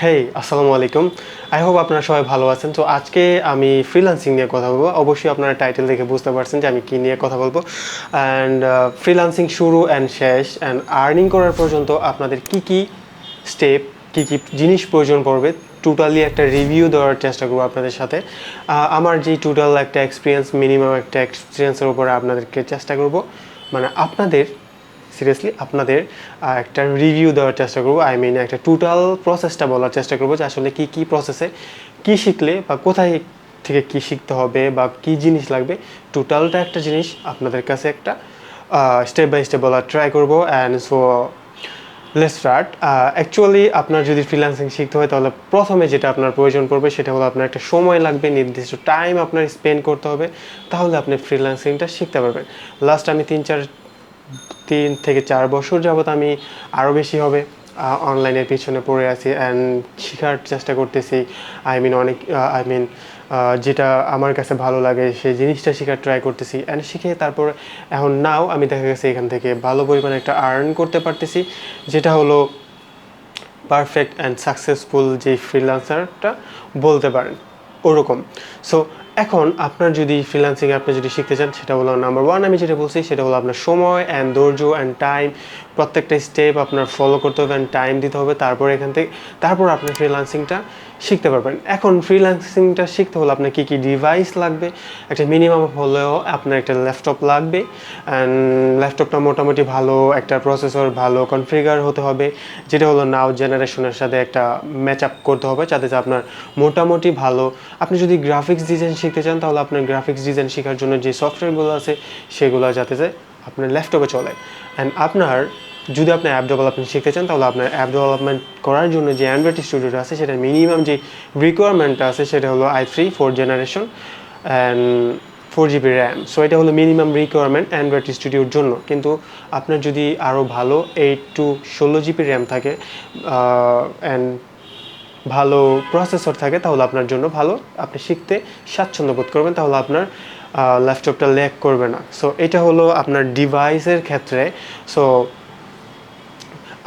হেই আসসালামু আলাইকুম। I hope আপনারা সবাই ভালো আছেন। তো আজকে আমি ফ্রিল্যান্সিং নিয়ে কথা বলবো। অবশ্যই আপনারা টাইটেল দেখে বুঝতে পারছেন যে আমি কী নিয়ে কথা বলবো। অ্যান্ড ফ্রিল্যান্সিং শুরু অ্যান্ড শেষ অ্যান্ড আর্নিং করার পর্যন্ত আপনাদের কী স্টেপ, কী জিনিস প্রয়োজন পড়বে, টোটালি একটা রিভিউ দেওয়ার চেষ্টা করবো আপনাদের সাথে। আমার যে টোটাল একটা এক্সপিরিয়েন্স, মিনিমাম একটা এক্সপিরিয়েন্সের উপরে আপনাদেরকে চেষ্টা করবো, মানে আপনাদের সিরিয়াসলি আপনাদের একটা রিভিউ দেওয়ার চেষ্টা করবো। আই মিন একটা টোটাল প্রসেসটা বলার চেষ্টা করবো যে আসলে কী প্রসেসে কী শিখলে বা কোথায় থেকে কী শিখতে হবে বা কী জিনিস লাগবে, টোটালটা একটা জিনিস আপনাদের কাছে একটা স্টেপ বাই স্টেপ বলার ট্রাই করবো। And so let's start. Actually আপনার যদি ফ্রিল্যান্সিং শিখতে হয় তাহলে প্রথমে যেটা আপনার প্রয়োজন পড়বে সেটা হলো আপনার একটা সময় লাগবে, নির্দিষ্ট টাইম আপনার স্পেন্ড করতে হবে, তাহলে আপনি ফ্রিল্যান্সিংটা শিখতে পারবেন। লাস্ট আমি 3 থেকে 4 বছর যাবত আমি আরও বেশি হবে অনলাইনের পিছনে পড়ে আছি অ্যান্ড শেখার চেষ্টা করতেছি। আই মিন যেটা আমার কাছে ভালো লাগে সেই জিনিসটা শেখার ট্রাই করতেছি অ্যান্ড শিখে তারপর এখন নাও আমি দেখা গেছে এখান থেকে ভালো পরিমাণে একটা আর্ন করতে পারতেছি, যেটা হলো পারফেক্ট অ্যান্ড সাকসেসফুল যে ফ্রিল্যান্সারটা বলতে পারেন ওরকম। সো এখন আপনার যদি ফ্রিল্যান্সিং আপনি যদি শিখতে চান, সেটা হলো নাম্বার 1 আমি যেটা বলছি সেটা হলো আপনার সময় অ্যান্ড ধৈর্য অ্যান্ড টাইম, প্রত্যেকটা স্টেপ আপনার ফলো করতে হবে অ্যান্ড টাইম দিতে হবে। তারপর আপনি ফ্রিল্যান্সিংটা শিখতে পারবেন। এখন ফ্রিল্যান্সিংটা শিখতে হলে আপনার কী ডিভাইস লাগবে, একটা মিনিমাম হলেও আপনার একটা ল্যাপটপ লাগবে অ্যান্ড ল্যাপটপটা মোটামুটি ভালো একটা প্রসেসর, ভালো কনফিগার হতে হবে, যেটা হলো নাও জেনারেশনের সাথে একটা ম্যাচ আপ করতে হবে, যাতে আপনার মোটামুটি ভালো। আপনি যদি গ্রাফিক্স ডিজাইন শিখতে চান তাহলে আপনার গ্রাফিক্স ডিজাইন শেখার জন্য যে সফটওয়্যারগুলো আছে সেগুলো যাতে আপনার ল্যাপটপে চলে। অ্যান্ড যদি আপনি অ্যাপ ডেভেলপমেন্ট শিখতে চান তাহলে আপনার অ্যাপ ডেভেলপমেন্ট করার জন্য যে অ্যান্ড্রয়েড স্টুডিওটা আছে সেটার মিনিমাম যে রিকোয়ারমেন্টটা আছে সেটা হলো i3 4th generation and 4 GB RAM. So এটা হলো মিনিমাম রিকোয়ারমেন্ট অ্যান্ড্রয়েড স্টুডিওর জন্য। কিন্তু আপনার যদি আরও ভালো 8 to 16 GB র্যাম থাকে অ্যান্ড ভালো প্রসেসর থাকে তাহলে আপনার জন্য ভালো, আপনি শিখতে স্বাচ্ছন্দ্য বোধ করবেন, তাহলে আপনার ল্যাপটপটা ল্যাগ করবে না। সো এটা হলো আপনার ডিভাইসের ক্ষেত্রে। সো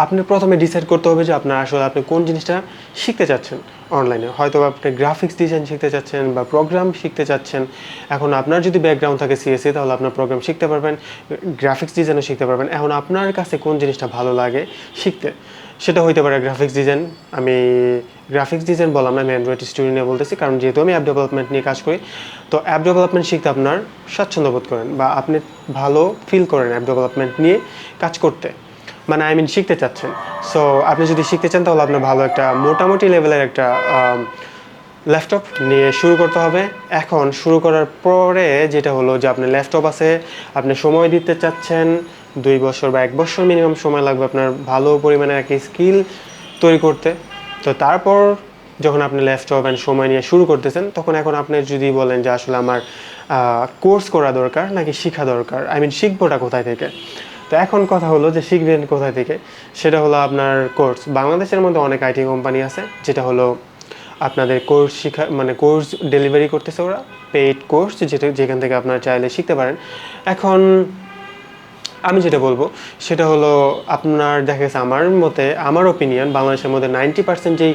আপনি প্রথমে ডিসাইড করতে হবে যে আপনি কোন জিনিসটা শিখতে চাচ্ছেন অনলাইনে। হয়তো আপনি গ্রাফিক্স ডিজাইন শিখতে চাচ্ছেন বা প্রোগ্রাম শিখতে চাচ্ছেন। এখন আপনার যদি ব্যাকগ্রাউন্ড থাকে সিএসসি তাহলে আপনার প্রোগ্রাম শিখতে পারবেন, গ্রাফিক্স ডিজাইনও শিখতে পারবেন। এখন আপনার কাছে কোন জিনিসটা ভালো লাগে শিখতে, সেটা হইতে পারে গ্রাফিক্স ডিজাইন। আমি গ্রাফিক্স ডিজাইন বললাম না, আমি অ্যান্ড্রয়েড স্টুডিও নিয়ে বলতেছি, কারণ যেহেতু আমি অ্যাপ ডেভেলপমেন্ট নিয়ে কাজ করি। তো অ্যাপ ডেভেলপমেন্ট শিখতে আপনার স্বাচ্ছন্দ্য বোধ করেন বা আপনি ভালো ফিল করেন অ্যাপ ডেভেলপমেন্ট নিয়ে কাজ করতে, মানে শিখতে চাচ্ছেন। সো আপনি যদি শিখতে চান তাহলে আপনার ভালো একটা মোটামুটি লেভেলের একটা ল্যাপটপ নিয়ে শুরু করতে হবে। এখন শুরু করার পরে যেটা হলো যে আপনার ল্যাপটপ আছে, আপনি সময় দিতে চাচ্ছেন 2 বছর বা 1 বছর মিনিমাম সময় লাগবে আপনার ভালো পরিমাণে একটা স্কিল তৈরি করতে। তো তারপর যখন আপনি ল্যাপটপ অ্যান্ড সময় নিয়ে শুরু করতেছেন, তখন এখন আপনি যদি বলেন যে আসলে আমার কোর্স করা দরকার নাকি শেখা দরকার, শিখবোটা কোথায় থেকে। তো এখন কথা হলো যে শিখবেন কোথায় থেকে, সেটা হলো আপনার কোর্স। বাংলাদেশের মধ্যে অনেক আইটি কোম্পানি আছে যেটা হলো আপনাদের কোর্স কোর্স ডেলিভারি করতেছে, ওরা পেইড কোর্স, যেখান থেকে আপনারা চাইলে শিখতে পারেন। এখন আমি যেটা বলবো সেটা হলো আপনার দেখা গেছে আমার ওপিনিয়ন, বাংলাদেশের মধ্যে 90% যেই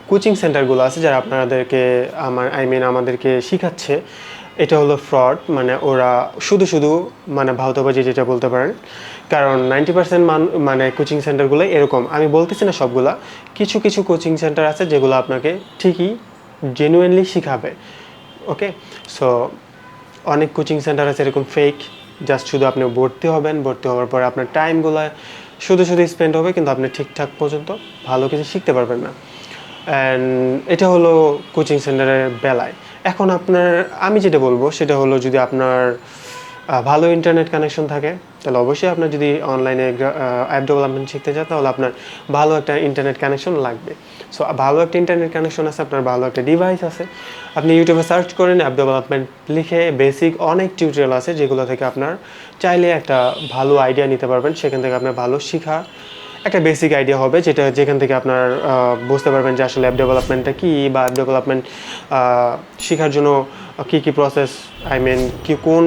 কোচিং সেন্টারগুলো আছে যারা আমাদেরকে শিখাচ্ছে, এটা হলো ফ্রড। ওরা শুধু ভাওতাবাজি যেটা বলতে পারেন, কারণ 90% কোচিং সেন্টারগুলো এরকম। আমি বলতেছি না সবগুলা, কিছু কোচিং সেন্টার আছে যেগুলো আপনাকে ঠিকই জেনুইনলি শিখাবে। ওকে, সো অনেক কোচিং সেন্টার আছে এরকম ফেক, জাস্ট শুধু আপনি ভর্তি হবেন, ভর্তি হওয়ার পরে আপনার টাইমগুলো শুধু স্পেন্ড হবে, কিন্তু আপনি ঠিকঠাক পর্যন্ত ভালো কিছু শিখতে পারবেন না। অ্যান্ড এটা হলো কোচিং সেন্টারের বেলায়। এখন আমি যেটা বলবো সেটা হলো, যদি আপনার ভালো ইন্টারনেট কানেকশন থাকে তাহলে অবশ্যই আপনার যদি অনলাইনে অ্যাপ ডেভেলপমেন্ট শিখতে চান তাহলে আপনার ভালো একটা ইন্টারনেট কানেকশন লাগবে। সো ভালো একটা ইন্টারনেট কানেকশন আছে, আপনার ভালো একটা ডিভাইস আছে, আপনি ইউটিউবে সার্চ করেন অ্যাপ ডেভেলপমেন্ট লিখে বেসিক অনেক টিউটোরিয়াল আছে যেগুলো থেকে আপনার চাইলে একটা ভালো আইডিয়া নিতে পারবেন, সেখান থেকে আপনার ভালো শেখা একটা বেসিক আইডিয়া হবে, যেখান থেকে আপনার বুঝতে পারবেন যে আসলে অ্যাপ ডেভেলপমেন্টটা কী, বা অ্যাপ ডেভেলপমেন্ট শেখার জন্য কী কী প্রসেস, কোন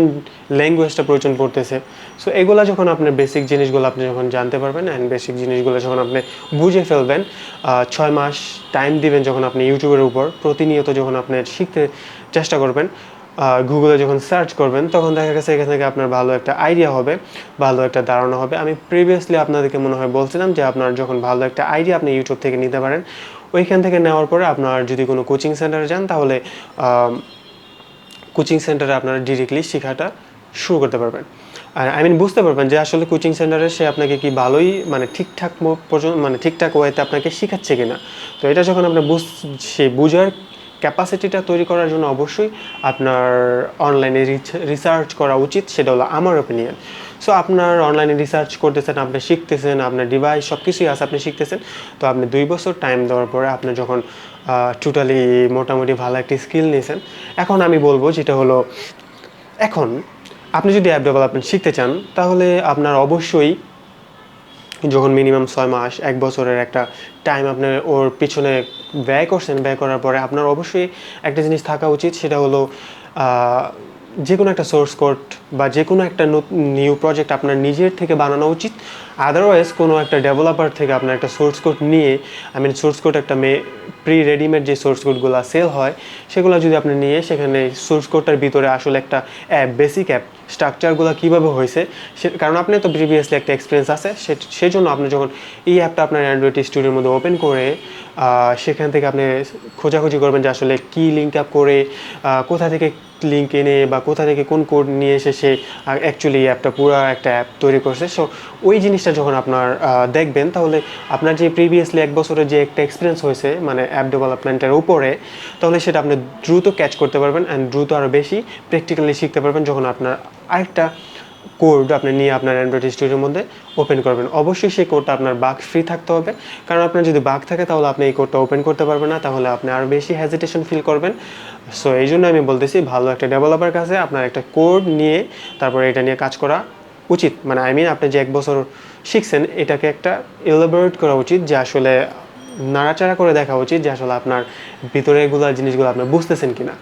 ল্যাঙ্গুয়েজটা প্রয়োজন পড়তেছে। সো এগুলো যখন আপনার বেসিক জিনিসগুলো আপনি যখন জানতে পারবেন অ্যান্ড বেসিক জিনিসগুলো যখন আপনি বুঝে ফেলবেন, 6 মাস টাইম দিবেন যখন আপনি ইউটিউবের উপর প্রতিনিয়ত যখন আপনি শিখতে চেষ্টা করবেন, গুগলে যখন সার্চ করবেন, তখন দেখা গেছে এখান থেকে আপনার ভালো একটা আইডিয়া হবে, ভালো একটা ধারণা হবে। আমি প্রিভিয়াসলি আপনাদেরকে মনে হয় বলছিলাম যে আপনার যখন ভালো একটা আইডিয়া আপনি ইউটিউব থেকে নিতে পারেন, ওইখান থেকে নেওয়ার পরে আপনার যদি কোনো কোচিং সেন্টারে যান, তাহলে কোচিং সেন্টারে আপনারা ডিরেক্টলি শেখাটা শুরু করতে পারবেন। আর বুঝতে পারবেন যে আসলে কোচিং সেন্টারে সে আপনাকে কি ভালোই ঠিকঠাক ঠিকঠাক ওয়েতে আপনাকে শেখাচ্ছে কিনা। তো এটা যখন আপনার বুঝার ক্যাপাসিটিটা তৈরি করার জন্য অবশ্যই আপনার অনলাইনে রিসার্চ করা উচিত, সেটা হলো আমার ওপিনিয়ন। সো আপনার অনলাইনে রিসার্চ করতেছেন, আপনি শিখতেছেন, আপনার ডিভাইস সব কিছুই আছে, আপনি শিখতেছেন। তো আপনি 2 বছর টাইম দেওয়ার পরে আপনি যখন টোটালি মোটামুটি ভালো একটি স্কিল নিয়েছেন, এখন আমি বলবো যেটা হলো, এখন আপনি যদি অ্যাপ ডেভেলপমেন্ট শিখতে চান, তাহলে আপনার অবশ্যই যখন মিনিমাম 6 মাস 1 বছরের একটা টাইম আপনার ওর পিছনে ব্যয় করছেন, ব্যয় করার পরে আপনার অবশ্যই একটা জিনিস থাকা উচিত, সেটা হলো যে কোনো একটা সোর্স কোড বা যে কোনো একটা নিউ প্রজেক্ট আপনার নিজের থেকে বানানো উচিত। আদারওয়াইজ কোনো একটা ডেভেলপার থেকে আপনার একটা সোর্স কোড নিয়ে, সোর্স কোড একটা প্রি রেডিমেড যে সোর্স কোডগুলো সেল হয়, সেগুলো যদি আপনি নিয়ে সেখানে সোর্স কোডটার ভিতরে আসলে একটা অ্যাপ, বেসিক অ্যাপ স্ট্রাকচারগুলো কীভাবে হয়েছে, কারণ আপনি তো প্রিভিয়াসলি একটা এক্সপিরিয়েন্স আছে, সেই জন্য আপনি যখন এই অ্যাপটা আপনার অ্যান্ড্রয়েড স্টুডিওর মধ্যে ওপেন করে সেখান থেকে আপনি খোঁজাখুঁজি করবেন যে আসলে কী লিঙ্ক আপ করে, কোথা থেকে লিঙ্ক এনে বা কোথা থেকে কোন কোড নিয়ে এসে সে অ্যাকচুয়ালি অ্যাপটা পুরো একটা অ্যাপ তৈরি করছে। সো ওই জিনিসটা যখন আপনার দেখবেন, তাহলে আপনার যে প্রিভিয়াসলি 1 বছরের যে একটা এক্সপিরিয়েন্স হয়েছে অ্যাপ ডেভেলপমেন্টের উপরে, তাহলে সেটা আপনি দ্রুত ক্যাচ করতে পারবেন অ্যান্ড দ্রুত আরও বেশি প্র্যাকটিক্যালি শিখতে পারবেন যখন আপনার আরেকটা কোড আপনি নিয়ে আপনার অ্যান্ড্রয়েড স্টুডিওর মধ্যে ওপেন করবেন। অবশ্যই সেই কোডটা আপনার বাগ ফ্রি থাকতে হবে, কারণ আপনার যদি বাগ থাকে তাহলে আপনি এই কোডটা ওপেন করতে পারবেন না, তাহলে আপনি আরও বেশি হেজিটেশন ফিল করবেন। সো এই জন্য আমি বলতেছি, ভালো একটা ডেভেলপার কাছে আপনার একটা কোড নিয়ে তারপরে এটা নিয়ে কাজ করা উচিত। আপনি যে 1 বছর শিখছেন, এটাকে একটা এলাবোরেট করা উচিত, যে আসলে নাড়াচাড়া করে দেখা উচিত যে আসলে আপনার ভিতরে এগুলো জিনিসগুলো আপনি বুঝতেছেন কিনা।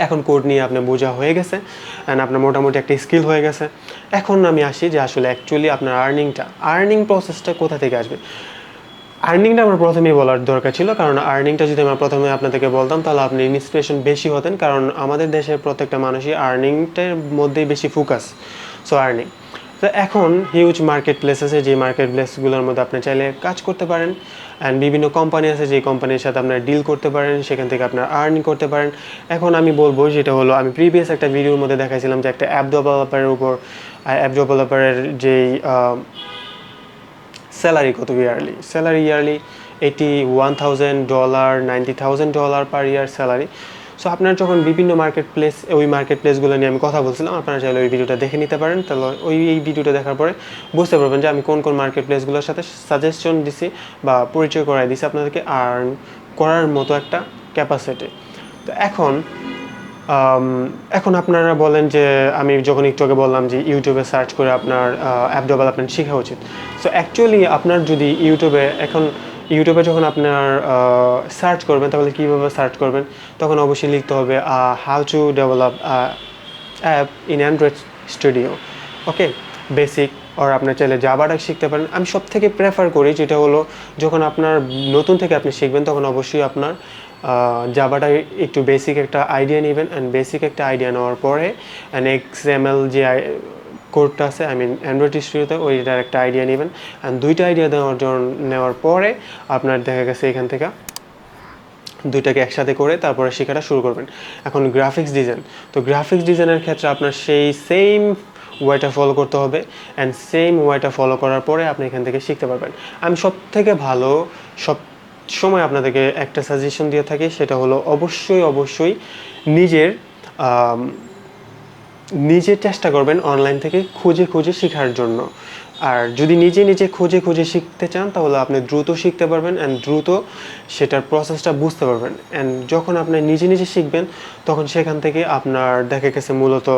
এখন কোড নিয়ে আপনার বোঝা হয়ে গেছে অ্যান্ড আপনার মোটামুটি একটা স্কিল হয়ে গেছে। এখন আমি আসি যে আসলে অ্যাকচুয়ালি আপনার আর্নিং প্রসেসটা কোথা থেকে আসবে। আর্নিংটা আমার প্রথমেই বলার দরকার ছিল, কারণ আর্নিংটা যদি আমরা প্রথমে আপনাদেরকে বলতাম, তাহলে আপনি ইন্সপিরেশন বেশি হতেন, কারণ আমাদের দেশের প্রত্যেকটা মানুষই আর্নিংটার মধ্যেই বেশি ফোকাস। সো আর্নিং, তো এখন হিউজ মার্কেট প্লেস আছে, যে মার্কেট প্লেসগুলোর মধ্যে আপনি চাইলে কাজ করতে পারেন অ্যান্ড বিভিন্ন কোম্পানি আছে, যে কোম্পানির সাথে আপনারা ডিল করতে পারেন, সেখান থেকে আপনারা আর্নিং করতে পারেন। এখন আমি বলবো যেটা হলো, আমি প্রিভিয়াস একটা ভিডিওর মধ্যে দেখাইছিলাম যে একটা অ্যাপ ডেভেলপারের যেই স্যালারি কত ইয়ারলি $81,000 $90,000 পার ইয়ার স্যালারি। সো আপনার যখন বিভিন্ন মার্কেট প্লেসগুলো নিয়ে আমি কথা বলছিলাম, আপনারা চাইলে ওই ভিডিওটা দেখে নিতে পারেন। তাহলে এই ভিডিওটা দেখার পরে বুঝতে পারবেন যে আমি কোন মার্কেট প্লেসগুলোর সাথে সাজেশন দিছি বা পরিচয় করাই দিছি আপনাদেরকে আর্ন করার মতো একটা ক্যাপাসিটি। তো এখন আপনারা বলেন যে আমি যখন একটু আগে বললাম যে ইউটিউবে সার্চ করে আপনার অ্যাপ ডেভেলপমেন্ট শেখা উচিত। সো অ্যাকচুয়ালি আপনার যদি ইউটিউবে যখন আপনার সার্চ করবেন, তাহলে কীভাবে সার্চ করবেন, তখন অবশ্যই লিখতে হবে how to develop app in Android Studio, okay, basic. আর আপনার চাইলে জাভাটা শিখতে পারেন। আমি সব থেকে প্রেফার করি যেটা হলো, যখন আপনার নতুন থেকে আপনি শিখবেন, তখন অবশ্যই আপনার জাভাটা একটু বেসিক একটা আইডিয়া নেবেন অ্যান্ড বেসিক একটা আইডিয়া নেওয়ার পরে XML যে কোডটা আছে অ্যান্ড্রয়েড স্টুডিওতে, ওইটার একটা আইডিয়া নেবেন অ্যান্ড 2টা আইডিয়া নেওয়ার পরে আপনার দেখা গেছে এখান থেকে 2টাকে একসাথে করে তারপরে শেখাটা শুরু করবেন। এখন গ্রাফিক্স ডিজাইনের ক্ষেত্রে আপনার সেই সেম ওয়েটা ফলো করতে হবে অ্যান্ড সেম ওয়েটা ফলো করার পরে আপনি এখান থেকে শিখতে পারবেন। আমি সব থেকে ভালো সব সময় আপনাদেরকে একটা সাজেশন দিয়ে থাকি, সেটা হলো অবশ্যই নিজের চেষ্টা করবেন অনলাইন থেকে খুঁজে শেখার জন্য। আর যদি নিজে নিজে খুঁজে খুঁজে শিখতে চান তাহলে আপনি দ্রুত শিখতে পারবেন অ্যান্ড দ্রুত সেটার প্রসেসটা বুঝতে পারবেন। অ্যান্ড যখন আপনি নিজে নিজে শিখবেন তখন সেখান থেকে আপনার দেখা গেছে মূলত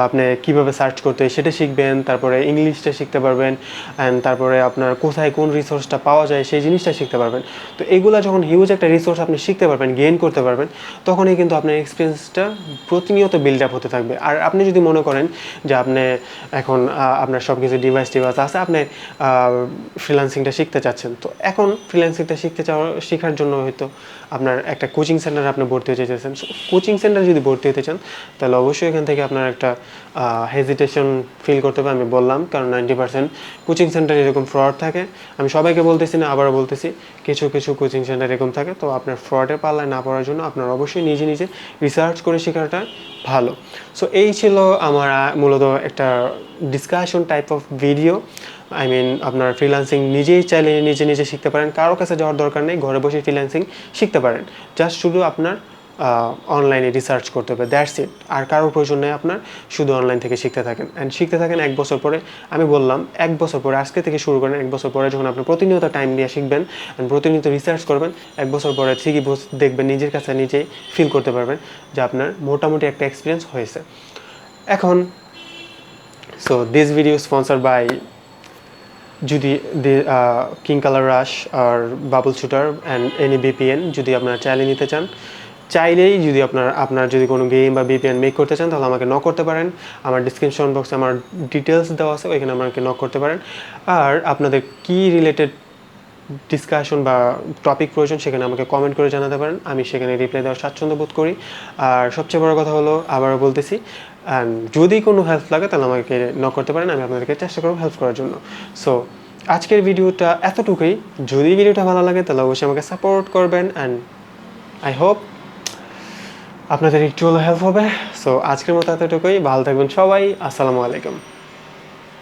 আপনি কীভাবে সার্চ করতে হয় সেটা শিখবেন, তারপরে ইংলিশটা শিখতে পারবেন, অ্যান্ড তারপরে আপনার কোথায় কোন রিসোর্সটা পাওয়া যায় সেই জিনিসটা শিখতে পারবেন। তো এগুলা যখন হিউজ একটা রিসোর্স আপনি শিখতে পারবেন, গেইন করতে পারবেন, তখনই কিন্তু আপনার এক্সপিরিয়েন্সটা প্রতিনিয়ত বিল্ড আপ হতে থাকবে। আর আপনি যদি মনে করেন যে আপনি এখন আপনার সব কিছু ডিভাইস আছে, আপনি ফ্রিল্যান্সিংটা শিখতে চাচ্ছেন, তো এখন ফ্রিল্যান্সিংটা শেখার জন্য হয়তো আপনার একটা কোচিং সেন্টারে আপনি ভর্তি হতে চাইছেন। কোচিং সেন্টারে যদি ভর্তি হতে চান তাহলে অবশ্যই এখান থেকে আপনার একটা হেজিটেশন ফিল করতে হবে, আমি বললাম, কারণ 90% কোচিং সেন্টারে এরকম ফ্রড থাকে। আমি সবাইকে বলতেছি না, আবারও বলতেছি, কিছু কিছু কোচিং সেন্টার এরকম থাকে। তো আপনার ফ্রডের পাল্লায় না পড়ার জন্য আপনার অবশ্যই নিজে নিজে রিসার্চ করে শেখাটা ভালো। সো এই ছিল আমার মূলত একটা discussion type of video. I mean আপনার ফ্রিল্যান্সিং নিজেই চাইলে নিজে নিজে শিখতে পারেন, কারো কাছে যাওয়ার দরকার নেই, ঘরে বসে ফ্রিল্যান্সিং শিখতে পারেন। জাস্ট শুধু আপনার অনলাইনে রিসার্চ করতে হবে, দ্যাটস ইট। আর কারোর প্রয়োজন নেই আপনার, শুধু অনলাইন থেকে শিখতে থাকেন অ্যান্ড শিখতে থাকেন। 1 বছর পরে, আমি বললাম 1 বছর পরে, আজকে থেকে শুরু করেন। 1 বছর পরে যখন আপনি প্রতিনিয়ত টাইম দিয়ে শিখবেন অ্যান্ড প্রতিনিয়ত রিসার্চ করবেন, 1 বছর পরে ঠিকই দেখবেন, নিজের কাছে নিজেই ফিল করতে পারবেন যে আপনার মোটামুটি একটা এক্সপিরিয়েন্স হয়েছে। এখন so this video sponsored by যদি কিং কালার রাশ আর bubble shooter and any VPN যদি আপনারা চাইলে নিতে চান, চাইলেই যদি আপনার যদি কোনো গেম বা VPN মেক করতে চান তাহলে আমাকে নক করতে পারেন। আমার ডিসক্রিপশন বক্সে আমার ডিটেলস দেওয়া আছে, ওইখানে আমাকে নক করতে পারেন। আর আপনাদের কি রিলেটেড ডিসকাশন বা টপিক প্রয়োজন সেখানে আমাকে কমেন্ট করে জানাতে পারেন, আমি সেখানে রিপ্লাই দেওয়ার স্বাচ্ছন্দ্য বোধ করি। আর সবচেয়ে বড় কথা হলো, আবারও বলতেছি, অ্যান্ড যদি কোনো হেল্প লাগে তাহলে আমাকে নক করতে পারেন, আমি আপনাদেরকে চেষ্টা করব হেল্প করার জন্য। সো আজকের ভিডিওটা এতটুকুই। যদি ভিডিওটা ভালো লাগে তাহলে অবশ্যই আমাকে সাপোর্ট করবেন অ্যান্ড আই হোপ আপনাদের একটু হলো হেল্প হবে। সো আজকের মতো এতটুকুই, ভালো থাকবেন সবাই, আসসালামু আলাইকুম।